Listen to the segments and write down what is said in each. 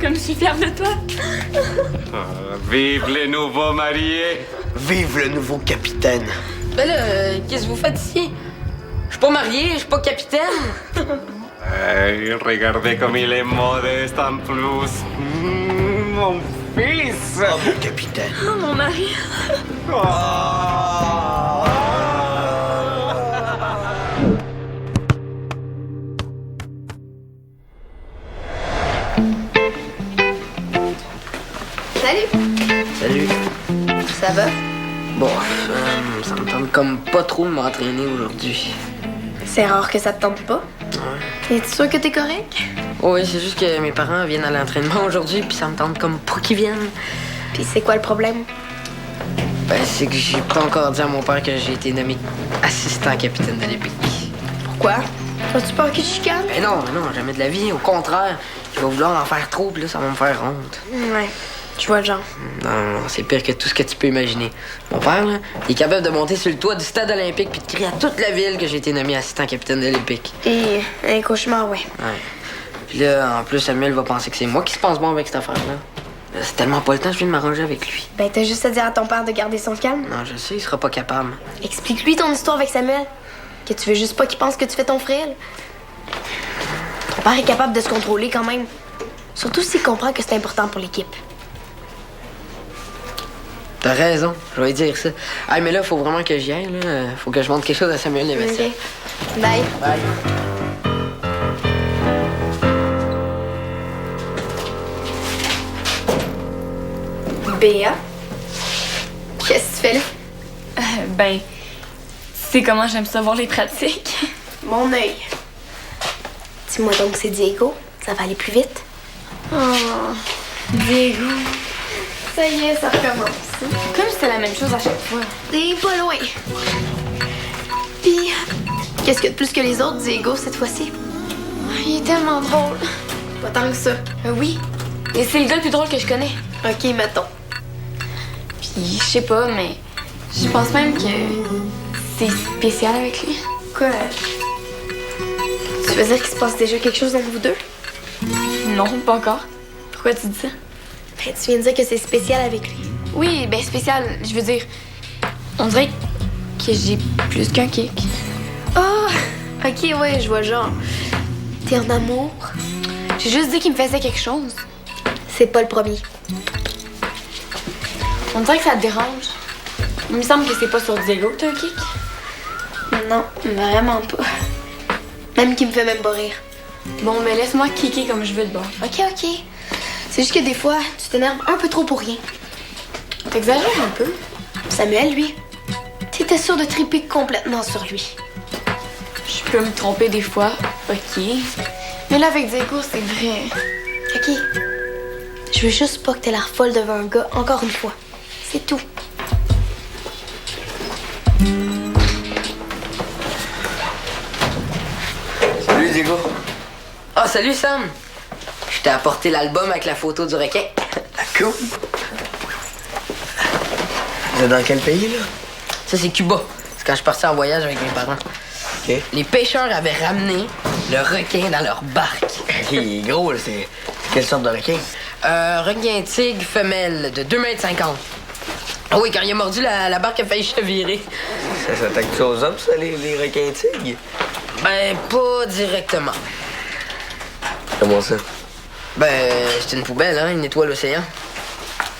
comme je suis fière de toi. Vive les nouveaux mariés! Vive le nouveau capitaine! Ben là, qu'est-ce que vous faites ici? Je suis pas marié, je suis pas capitaine. Hey, regardez comme il est modeste en plus. Mon fils! Oh, mon capitaine! Oh, mon mari. Salut! Salut. Ça va? Bon, ça me tente comme pas trop de m'entraîner aujourd'hui. C'est rare que ça te tente pas. Ouais. Es-tu sûr que t'es correct? Oui, c'est juste que mes parents viennent à l'entraînement aujourd'hui, puis ça me tente comme pas qu'ils viennent. Puis c'est quoi le problème? Ben, c'est que j'ai pas encore dit à mon père que j'ai été nommé assistant capitaine de l'Épique. Pourquoi? As-tu peur que je chicane? Mais non, jamais de la vie. Au contraire, il va vouloir en faire trop, puis là, ça va me faire honte. Ouais, je vois le genre. Non, c'est pire que tout ce que tu peux imaginer. Mon père, là, il est capable de monter sur le toit du stade olympique puis de crier à toute la ville que j'ai été nommé assistant capitaine de l'Épique. Et un cauchemar, ouais. Ouais. Puis là, en plus, Samuel va penser que c'est moi qui se pense bon avec cette affaire-là. C'est tellement pas le temps, je viens de m'arranger avec lui. Ben, t'as juste à dire à ton père de garder son calme. Non, je sais, il sera pas capable. Explique-lui ton histoire avec Samuel. Que tu veux juste pas qu'il pense que tu fais ton frêle. Ton père est capable de se contrôler quand même. Surtout s'il comprend que c'est important pour l'équipe. T'as raison, je vais lui dire ça. Ah, mais là, faut vraiment que j'y aille, là. Faut que je montre quelque chose à Samuel le vestiaire. Ok. Bye. Bye. Béa? Qu'est-ce que tu fais là? Ben, tu sais comment j'aime ça voir les pratiques. Mon œil. Dis-moi donc, c'est Diego. Ça va aller plus vite? Oh, Diego. Ça y est, ça recommence. Comme si c'était la même chose à chaque fois. T'es pas loin. Puis, qu'est-ce qu'il y a de plus que les autres, Diego, cette fois-ci? Il est tellement drôle. Pas tant que ça. Oui. Et c'est le gars le plus drôle que je connais. Ok, mettons. Puis, je sais pas, mais je pense même que c'est spécial avec lui. Quoi? Tu veux dire qu'il se passe déjà quelque chose entre vous deux? Non, pas encore. Pourquoi tu dis ça? Ben, tu viens de dire que c'est spécial avec lui. Oui, ben spécial, je veux dire. On dirait que j'ai plus qu'un kick. Ah! Ok, ouais, je vois le genre. T'es en amour? J'ai juste dit qu'il me faisait quelque chose. C'est pas le premier. On dirait que ça te dérange. Il me semble que c'est pas sur Diego que t'as un kick. Non, vraiment pas. Même qu'il me fait même pas rire. Bon, mais laisse-moi kicker comme je veux de bord. Ok, ok. C'est juste que des fois, tu t'énerves un peu trop pour rien. T'exagères un peu. Samuel, lui, t'étais sûr de triper complètement sur lui. Je peux me tromper des fois, ok. Mais là, avec Diego, c'est vrai. Ok. Je veux juste pas que t'aies l'air folle devant un gars encore une fois. C'est tout. Salut, Diego! Ah, salut, Sam! Je t'ai apporté l'album avec la photo du requin. Cool! Vous êtes dans quel pays, là? Ça, c'est Cuba. C'est quand je suis parti en voyage avec mes parents. OK. Les pêcheurs avaient ramené le requin dans leur barque. Il est gros, là. C'est quelle sorte de requin? Requin tigre femelle de 2,50 m. Ah oui, quand il a mordu, la barque a failli chavirer. Ça s'attaque-tu aux hommes, ça, les requins tigres? Ben, pas directement. Comment ça? Ben, c'est une poubelle, hein, il nettoie l'océan.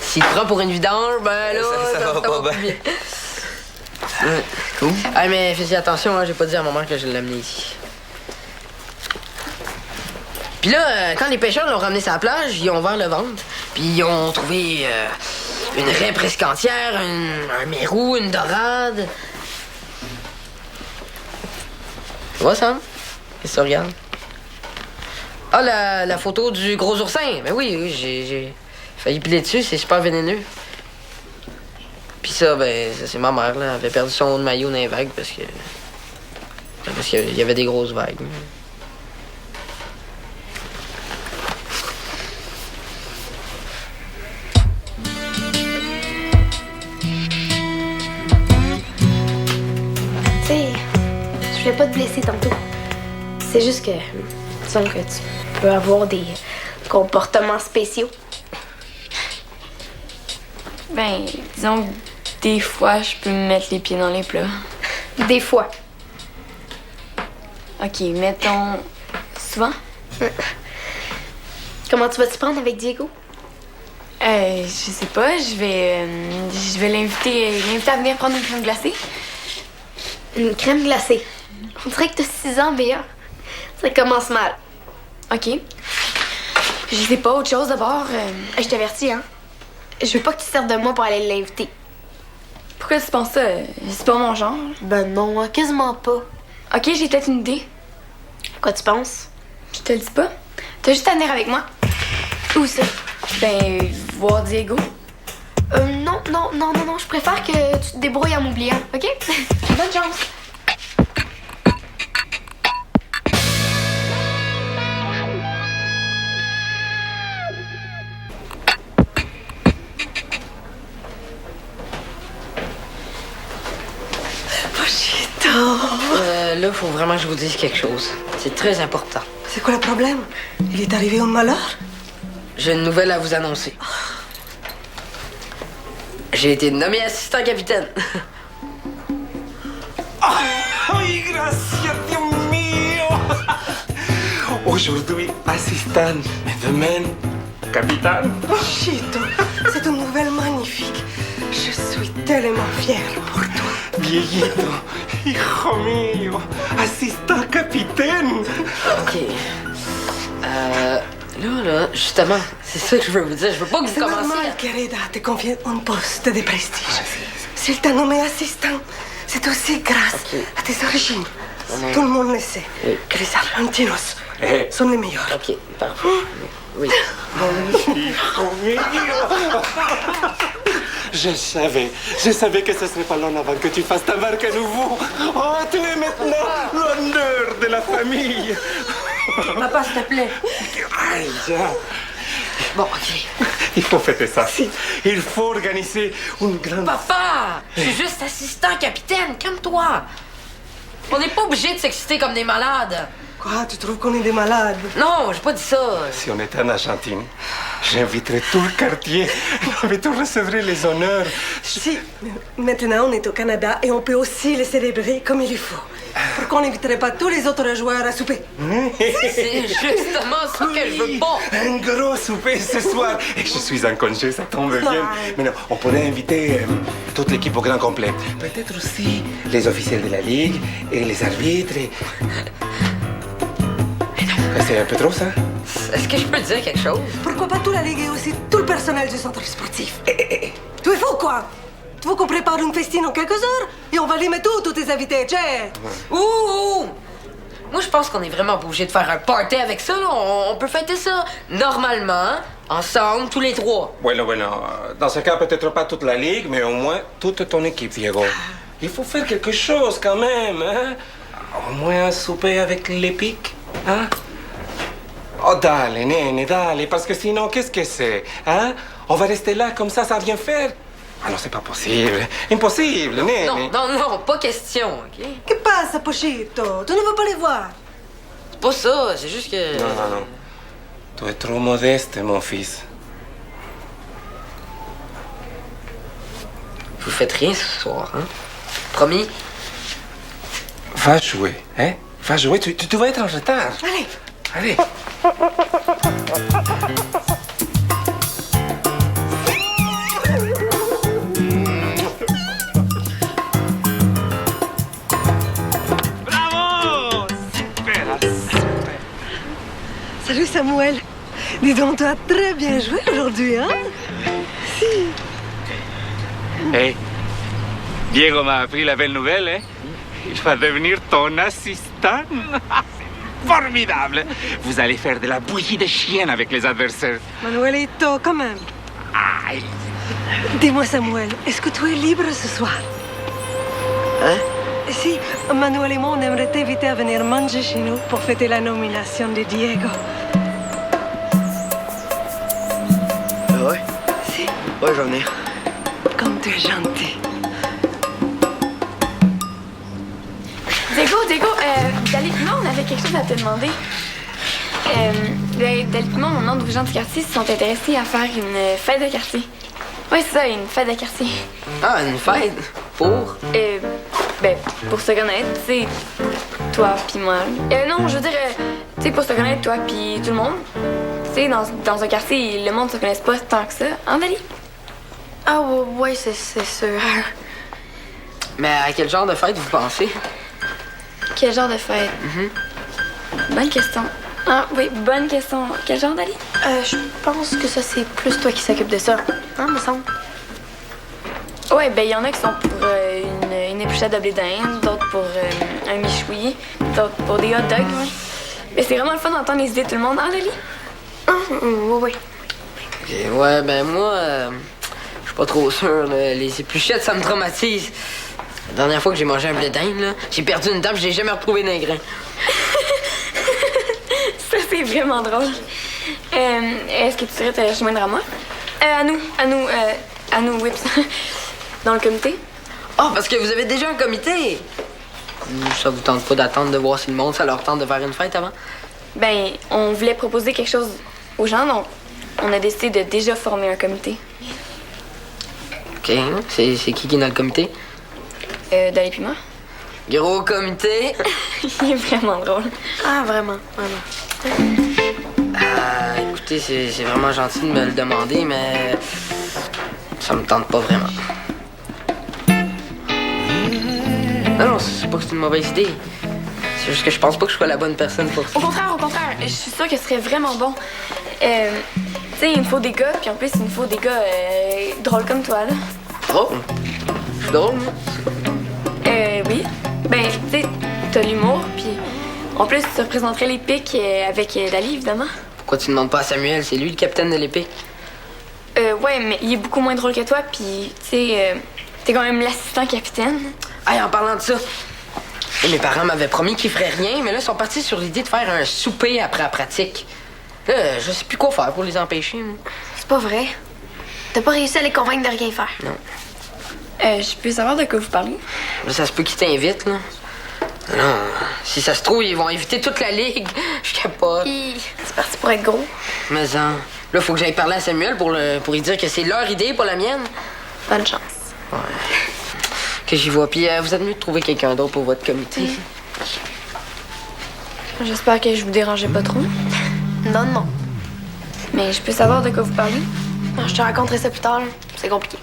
S'il te prend pour une vidange, ben là, Ça va pas bien. Cool. Ah, mais fais attention, hein, j'ai pas dit à maman que je l'ai amené ici. Puis là, quand les pêcheurs l'ont ramené sur la plage, ils ont ouvert le ventre. Puis ils ont trouvé une raie presque entière, un mérou, une dorade. Tu vois, Sam? Qu'est-ce que tu regardes? Ah, la photo du gros oursin. Ben oui, j'ai failli piler dessus, c'est super vénéneux. Puis ça, ben, ça, c'est ma mère, là. Elle avait perdu son haut de maillot dans les vagues parce qu'il y avait des grosses vagues. Tu sais, je voulais pas te blesser tantôt. C'est juste que, disons que tu peux avoir des comportements spéciaux? Ben, disons que des fois, je peux me mettre les pieds dans les plats. Des fois. OK, mettons... souvent? Comment tu vas t'y prendre avec Diego? Je sais pas, je vais l'inviter à venir prendre une crème glacée. Une crème glacée. On dirait que t'as 6 ans, Béa. Ça commence mal. OK. Je sais pas, autre chose d'abord. Je t'avertis, hein? Je veux pas que tu te serves de moi pour aller l'inviter. Pourquoi tu penses ça? C'est pas mon genre. Ben non, hein, quasiment pas. OK, j'ai peut-être une idée. Quoi tu penses? Je te le dis pas. T'as juste à venir avec moi. Où ça? Ben, voir Diego. Non, je préfère que tu te débrouilles en m'oubliant, OK? Bonne chance. Là, faut vraiment que je vous dise quelque chose. C'est très important. C'est quoi le problème? Il est arrivé un malheur? J'ai une nouvelle à vous annoncer. J'ai été nommé assistant capitaine. Ay, gracias, Dios mío. Aujourd'hui, assistant, mais demain, capitaine. Chito, c'est une nouvelle magnifique. Je suis tellement fière pour toi. Dieguito, hijo mío, assistant capitaine. OK. Là, justement, c'est ça que je veux vous dire. Je veux pas que vous C'est commenciez normal qu'Hereda te confie un poste de prestige. S'il t'a nommé assistant, c'est aussi grâce à tes origines. Tout le monde le sait. Que les Argentinos sont les meilleurs. OK, parfait. Oui. Hijo mío. Je savais que ce serait pas long avant que tu fasses ta marque à nouveau. Oh, tu es maintenant l'honneur de la famille. Papa, s'il te plaît. Aïe, ya. Bon, OK. Il faut fêter ça. Il faut organiser une grande... Papa! Je suis juste assistant capitaine. Calme-toi. On n'est pas obligé de s'exciter comme des malades. Quoi, tu trouves qu'on est des malades? Non, j'ai pas dit ça. Si on était en Argentine, j'inviterais tout le quartier. Mais tu recevrais les honneurs. Si, mais maintenant on est au Canada et on peut aussi les célébrer comme il faut. Pourquoi on n'inviterait pas tous les autres joueurs à souper? C'est justement ce que je veux pas. Un gros souper ce soir. Et je suis en congé, ça tombe bien. Mais non, on pourrait inviter toute l'équipe au grand complet. Peut-être aussi les officiels de la Ligue et les arbitres. C'est un peu trop, ça? Est-ce que je peux te dire quelque chose? Pourquoi pas toute la Ligue et aussi tout le personnel du centre sportif? Tu es fou, quoi? Tu veux qu'on prépare une festine en quelques heures? Et on va les mettre tous tes invités, Jay! Ouh! Moi, je pense qu'on est vraiment pas obligé de faire un party avec ça, là. On peut fêter ça normalement, ensemble, tous les trois. Bueno. Dans ce cas, peut-être pas toute la Ligue, mais au moins toute ton équipe, Diego. Il faut faire quelque chose quand même, hein? Au moins un souper avec les pics, hein? Oh, dale, nene, dale, parce que sinon, qu'est-ce que c'est, hein? On va rester là comme ça, sans rien faire? Ah non, c'est pas possible. Impossible, nene. Non, pas question, OK? Que passe, Pochito? Tu ne veux pas les voir? C'est pas ça, c'est juste que... Non. Tu es trop modeste, mon fils. Vous faites rien ce soir, hein? Promis? Va jouer, hein? Va jouer, tu vas être en retard. Allez. Bravo! Super. Salut, Samuel. Dis donc, tu as très bien joué aujourd'hui, hein? Si. Hey, Diego m'a appris la belle nouvelle, hein? Il va devenir ton assistant. Formidable! Vous allez faire de la bouillie de chien avec les adversaires. Manuelito, quand même. Aïe! Dis-moi, Samuel, est-ce que tu es libre ce soir? Hein? Si, Manuel et moi, on aimerait t'inviter à venir manger chez nous pour fêter la nomination de Diego. Ah ouais? Si, Ouais, je vais venir. comme tu es gentil. Diego, Dali, non, on avait quelque chose à te demander. Dali et moi, mon autre gens du quartier se sont intéressés à faire une fête de quartier. Oui, c'est ça, une fête de quartier. Ah, une fête? Pour? Ben, pour se connaître, tu sais, toi puis moi. Non, je veux dire, tu sais, pour se connaître, toi puis tout le monde. Tu sais, dans un quartier, le monde se connaisse pas tant que ça. Hein, Dali? Ah, ouais, c'est sûr. Mais à quel genre de fête vous pensez? Quel genre de fête? Bonne question. Ah, oui, bonne question. Quel genre, Dali? Je pense que ça, c'est plus toi qui s'occupe de ça. Hein, me semble? Ouais, ben, il y en a qui sont pour une épluchette de blé d'Inde, d'autres pour un michoui, d'autres pour des hot dogs, ouais. Mais c'est vraiment le fun d'entendre les idées de tout le monde, hein, Dali? Oui. Ok, ouais, ben moi, je suis pas trop sûr. Là. Les épluchettes, ça me traumatise. La dernière fois que j'ai mangé un blé d'Inde, là, j'ai perdu une dent, je l'ai jamais retrouvé dans les grains. Ça, c'est vraiment drôle. Est-ce que tu serais te rejoindre à moi? À nous, Whips. Dans le comité? Ah, parce que vous avez déjà un comité! Ça vous tente pas d'attendre de voir si le monde, ça leur tente de faire une fête avant? Ben, on voulait proposer quelque chose aux gens, donc on a décidé de déjà former un comité. OK. C'est qui est dans le comité? Dali puis moi. Gros comité. Il est vraiment drôle. Ah, vraiment. Écoutez, c'est vraiment gentil de me le demander, mais ça me tente pas vraiment. Non, c'est pas que c'est une mauvaise idée. C'est juste que je pense pas que je sois la bonne personne pour ça. Au contraire, je suis sûre que ce serait vraiment bon. Tu sais, il me faut des gars, puis en plus, il me faut des gars drôles comme toi, là. Drôle? Je suis drôle, moi? Oui. Ben, tu sais, t'as l'humour, puis en plus, tu représenterais les pics avec Dali, évidemment. Pourquoi tu demandes pas à Samuel? C'est lui le capitaine de l'épée. Ouais, mais il est beaucoup moins drôle que toi, puis tu sais, t'es quand même l'assistant capitaine. Hey, en parlant de ça, mes parents m'avaient promis qu'ils feraient rien, mais là, ils sont partis sur l'idée de faire un souper après la pratique. Là, je sais plus quoi faire pour les empêcher, moi. C'est pas vrai. T'as pas réussi à les convaincre de rien faire. Non. Je peux savoir de quoi vous parlez? Là, ça se peut qu'ils t'invitent, là. Non, si ça se trouve, ils vont inviter toute la ligue. Je capote. C'est parti pour être gros. Mais là, faut que j'aille parler à Samuel pour lui dire que c'est leur idée, pas la mienne. Bonne chance. Ouais. Que j'y vois. Puis vous êtes mieux de trouver quelqu'un d'autre pour votre comité. J'espère que je vous dérangeais pas trop. Non. Mais je peux savoir de quoi vous parlez? Non, je te raconterai ça plus tard, là. C'est compliqué.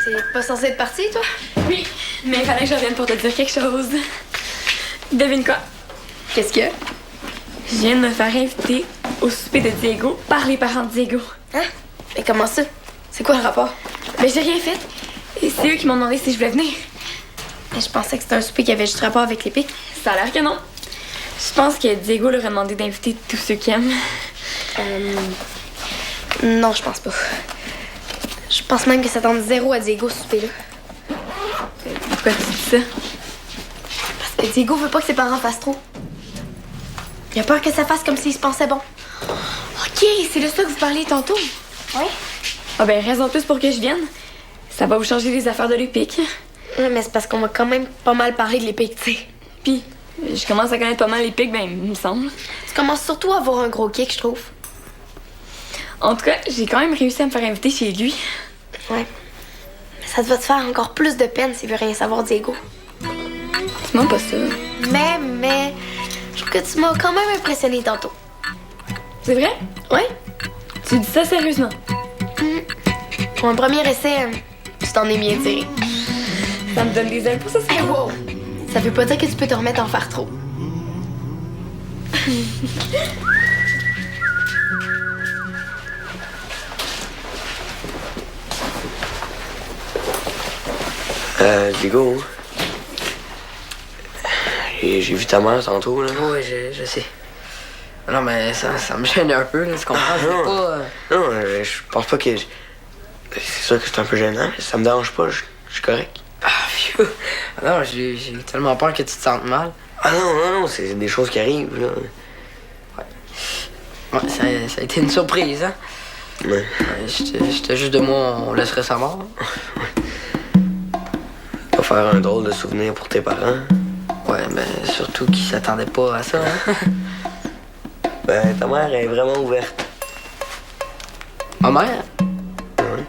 T'es pas censé être parti, toi? Oui, mais il fallait que je revienne pour te dire quelque chose. Devine quoi? Qu'est-ce que? Je viens de me faire inviter au souper de Diego par les parents de Diego. Hein? Mais comment ça? C'est quoi le rapport? Mais j'ai rien fait. Et c'est eux qui m'ont demandé si je voulais venir. Mais je pensais que c'était un souper qui avait juste rapport avec les pics. Ça a l'air que non. Je pense que Diego leur a demandé d'inviter tous ceux qui aiment. Non, je pense pas. Je pense même que ça tente zéro à Diego, ce souper-là. Pourquoi tu dis ça? Parce que Diego veut pas que ses parents fassent trop. Il a peur que ça fasse comme s'il se pensait bon. OK, c'est de ça que vous parliez tantôt. Oui? Ah ben, raison de plus pour que je vienne. Ça va vous changer les affaires de l'EPIC. Ouais, mais c'est parce qu'on m'a quand même pas mal parlé de l'EPIC, tu sais. Puis, je commence à connaître pas mal l'EPIC, ben, il me semble. Tu commences surtout à avoir un gros kick, je trouve. En tout cas, j'ai quand même réussi à me faire inviter chez lui. Ouais. Mais ça va te faire encore plus de peine s'il veut rien savoir, Diego. C'est même pas ça. Mais, je trouve que tu m'as quand même impressionné tantôt. C'est vrai? Ouais? Tu dis ça sérieusement? Pour un premier essai, tu t'en es bien tiré. Ça me donne des ailes pour ça, c'est Hey, wow! Ça veut pas dire que tu peux te remettre en faire trop. Diego. J'ai vu ta mère tantôt, là. Oui, je sais. Non, mais ça me gêne un peu, là, tu comprends? Je veux pas... Non, je pense pas que... C'est sûr que c'est un peu gênant, mais ça me dérange pas, je suis correct. Ah, vieux! Non, j'ai tellement peur que tu te sentes mal. Ah non, c'est des choses qui arrivent, là. Ouais, ça a été une surprise, hein? Ouais. J'étais juste de moi, on laisserait ça mort. Pas faire un drôle de souvenir pour tes parents. Ouais, ben, surtout qu'il s'attendait pas à ça, hein? Ben, ta mère est vraiment ouverte. Ma mère? Oui.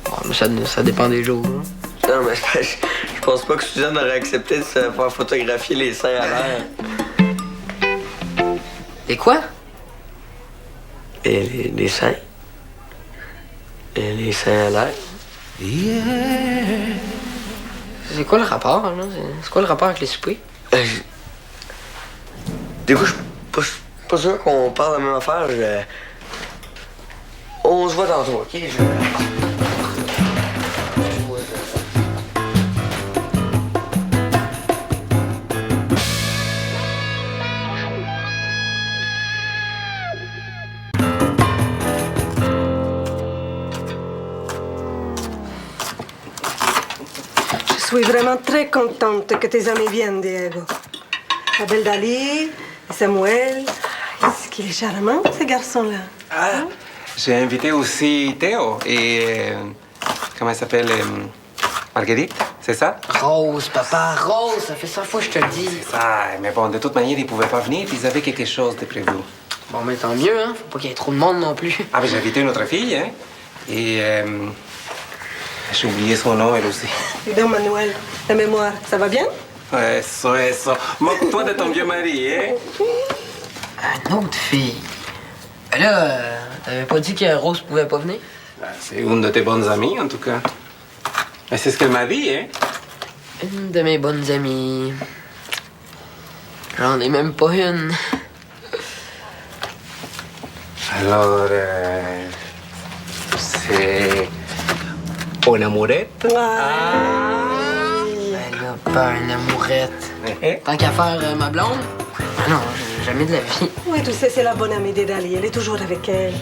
Bon, mais ça dépend des jours, hein. Non, mais je pense pas que Suzanne aurait accepté de se faire photographier les seins à l'air. Et quoi? Et les seins? Et les seins à l'air? C'est quoi le rapport, là? C'est quoi le rapport avec les soupers? Du coup, je suis pas sûr qu'on parle de la même affaire. On se voit tantôt, OK? Je suis vraiment très contente que tes amis viennent, Diego. La belle Dali, Samuel. Est-ce qu'il est charmant, ce garçon-là? Ah, j'ai invité aussi Théo et... comment elle s'appelle? Marguerite, c'est ça? Rose, papa, Rose, ça fait 100 fois que je te le dis. Ah, mais bon, de toute manière, ils pouvaient pas venir, puis ils avaient quelque chose de prévu. Bon, mais tant mieux, hein? Faut pas qu'il y ait trop de monde non plus. Ah, mais j'ai invité une autre fille, hein? Et... j'ai oublié son nom, elle aussi. Dis donc, Manuel, la mémoire, ça va bien? Eso, eso. Moque-toi de ton vieux mari, hein? Une autre fille. Ben là, t'avais pas dit que Rose pouvait pas venir? Ben, c'est une de tes bonnes amies, en tout cas. Mais c'est ce qu'elle m'a dit, hein? Une de mes bonnes amies. J'en ai même pas une. Alors, c'est... une amourette? Ben là, pas une amourette. Tant qu'à faire ma blonde? Ah non, jamais de la vie. Oui, tu sais, c'est la bonne amie de Dali. Elle est toujours avec elle.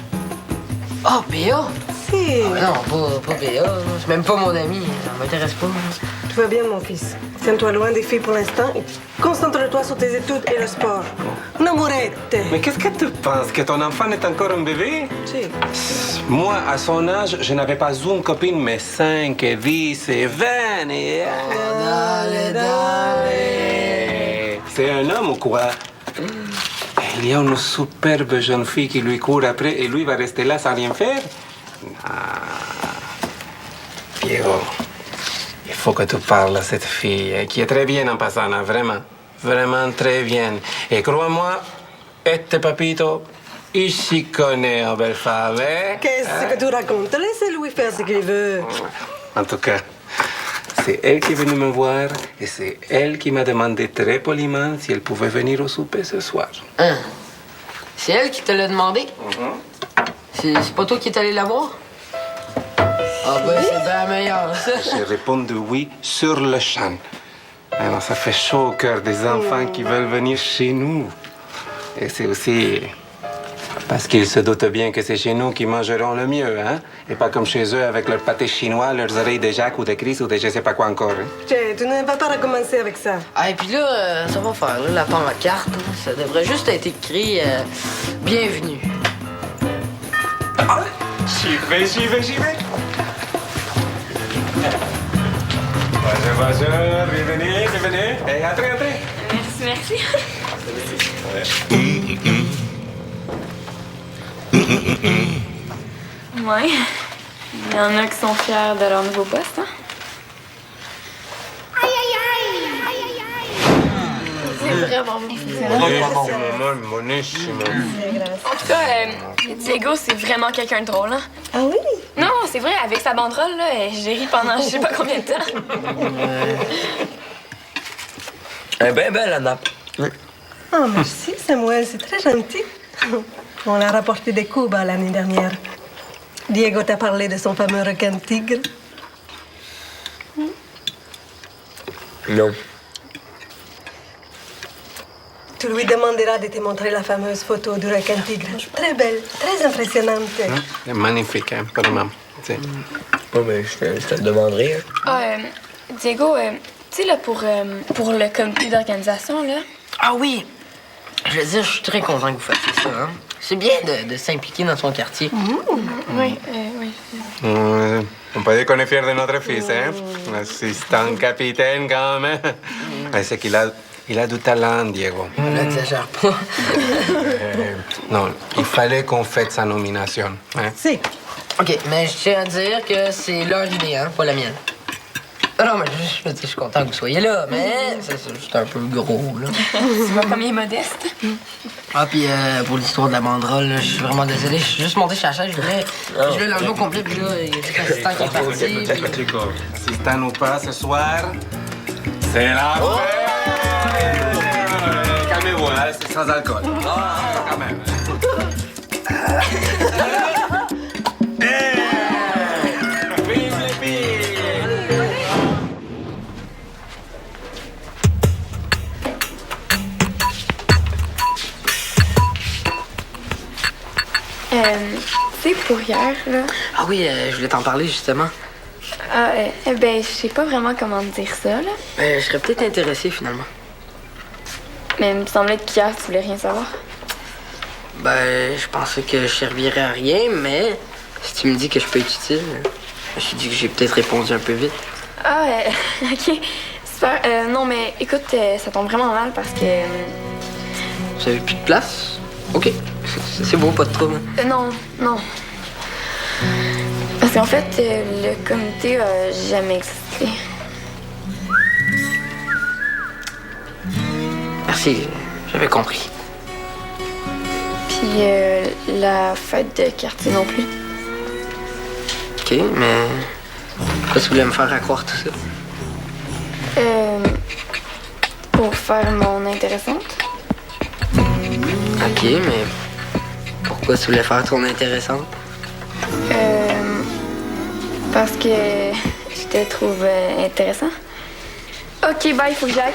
Oh, Béa? Si. Ah non, pas Béa. C'est même pas mon ami. Ça m'intéresse pas. Tout va bien, mon fils. Tiens-toi loin des filles pour l'instant et concentre-toi sur tes études et le sport. Une amourette. Mais qu'est-ce que tu penses? Que ton enfant est encore un bébé? Si. Moi, à son âge, je n'avais pas une copine, mais 5, 10 et 20 et... C'est un homme ou quoi? Il y a une superbe jeune fille qui lui court après et lui va rester là sans rien faire? Ah. Piero, il faut que tu parles à cette fille, qui est très bien en passant, hein, vraiment. Vraiment très bien. Et crois-moi, este papito, il s'y connaît en belle femme, hein? Qu'est-ce que tu racontes? Laissez-lui faire ce qu'il veut. En tout cas, c'est elle qui est venue me voir et c'est elle qui m'a demandé très poliment si elle pouvait venir au souper ce soir. Hein? C'est elle qui te l'a demandé? C'est pas toi qui es allé la voir? Ah ben, c'est bien meilleur, ça. J'ai répondu oui sur le champ. Alors, ça fait chaud au cœur des enfants qui veulent venir chez nous. Et c'est aussi parce qu'ils se doutent bien que c'est chez nous qu'ils mangeront le mieux, hein? Et pas comme chez eux avec leur pâté chinois, leurs oreilles de Jacques ou de Chris ou de je sais pas quoi encore. Hein? Tiens, tu ne vas pas recommencer avec ça. Ah, et puis là, ça va faire, là, la pancarte. Hein. Ça devrait juste être écrit bienvenue. Ah, j'y vais. Bonjour, bienvenue. Hey, entrez. Merci. Ouais. Il y en a qui sont fiers de leur nouveau poste, hein? C'est vraiment bon. En tout cas, Diego, c'est vraiment quelqu'un de drôle, hein? Ah oui? Non, c'est vrai, avec sa banderole, là, j'ai ri pendant je sais pas combien de temps. Elle est bien belle, la nappe. Oh, merci, Samuel, c'est très gentil. On l'a rapporté de Cuba l'année dernière. Diego t'a parlé de son fameux requin tigre? Non. Tu lui demanderas de te montrer la fameuse photo du requin tigre. Très belle, très impressionnante. C'est magnifique, hein, vraiment. C'est... Oh, mais je te le demanderai. Hein. Ah, Diego, tu sais, là, pour le comité d'organisation, là... Ah oui! Je veux dire, je suis très content que vous fassiez ça, hein? C'est bien de s'impliquer dans son quartier. Oui. On peut dire qu'on est fiers de notre fils, hein? Assistant capitaine, quand même. C'est qu'il a Il a du talent, Diego. N'exagère pas. Non, il fallait qu'on fête sa nomination. Hein? Si. OK, mais je tiens à dire que c'est leur idée, hein, pas la mienne. Non, mais je suis content que vous soyez là, mais c'est juste un peu gros, là. Tu vois comme il est modeste. Ah, puis pour l'histoire de la banderole, là, je suis vraiment désolé. Je suis juste monté chez la chaise, je voulais l'enlever au complet, puis là, il y a des assistants qui est parti. Puis... Assistant ou pas, ce soir, c'est la fête! Calmez-vous, hein, c'est sans alcool. Ah, quand même. Vive les filles! Tu sais, pour hier, là. Ah oui, je voulais t'en parler, justement. Ah, ben, je sais pas vraiment comment te dire ça, là. Je serais peut-être intéressé, finalement. Mais il me semblait qu'hier, tu voulais rien savoir. je pensais que je servirais à rien, mais si tu me dis que je peux être utile, je me suis dit que j'ai peut-être répondu un peu vite. Ah, OK. Super. Non, mais écoute, ça tombe vraiment mal parce que... Vous avez plus de place? OK. C'est beau, pas de trouble. Non. Parce qu'en fait, le comité a jamais existé. Merci, j'avais compris. Puis la fête de quartier non plus. OK, mais pourquoi tu voulais me faire croire tout ça? Pour faire mon intéressante. OK, mais pourquoi tu voulais faire ton intéressante? Parce que je te trouve intéressant. OK, bye, il faut que j'aille.